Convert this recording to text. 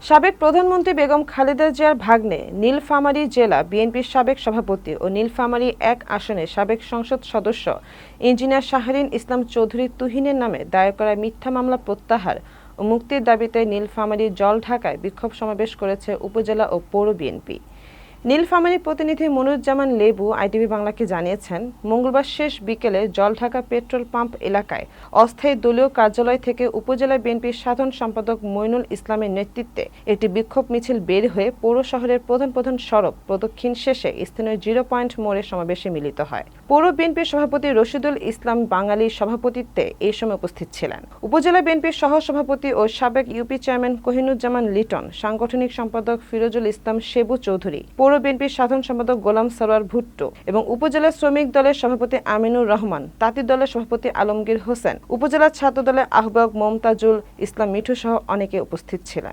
সাবেক প্রধানমন্ত্রী বেগম খালেদা জিয়ার ভাগ্নে নীলফামারী জেলা বিএনপির সাবেক সভাপতি ও নীলফামারী ১ আসনের সাবেক সংসদ সদস্য ইঞ্জিনিয়ার শাহরিন ইসলাম চৌধুরী তুহিনের নামে দায়ের করা মিথ্যা মামলা প্রত্যাহার ও মুক্তির দাবিতে নীলফামারী জলঢাকায় বিক্ষোভ সমাবেশ করেছে উপজেলা ও পৌর বিএনপি। নীলফামারীর প্রতিনিধি মনিরুজ্জামান লেবু আইটিভি বাংলাকে জানিয়েছেন, মঙ্গলবার শেষ বিকেলে জলঢাকা পেট্রোল পাম্প এলাকায় অস্থায়ী দলীয় কার্যালয় থেকে উপজেলা বিএনপির সাধারণ সম্পাদক মইনুল ইসলামের নেতৃত্বে একটি বিক্ষোভ মিছিল বের হয়ে পৌর শহরের প্রধান প্রধান সড়ক প্রদক্ষিণ শেষে স্থানীয় 0 পয়েন্ট মোড়ে সমাবেশে মিলিত হয়। পৌর বিএনপির সভাপতি রশিদুল ইসলাম বাঙালির সভাপতিত্বে এই সময় উপস্থিত ছিলেন উপজেলা বিএনপির সহ সভাপতি ও সাবেক ইউপি চেয়ারম্যান কোহিনুজ্জামান লিটন, সাংগঠনিক সম্পাদক ফিরোজুল ইসলাম শেবু চৌধুরী, পৌর বিএনপির সাধারণ সম্পাদক গোলাম সরোয়ার ভুট্টো এবং উপজেলা শ্রমিক দলের সভাপতি আমিনুর রহমান, তাঁতি দলের সভাপতি আলমগীর হোসেন, উপজেলা ছাত্র দলের আহ্বায়ক মমতাজুল ইসলাম মিঠু সহ অনেকে উপস্থিত ছিলেন।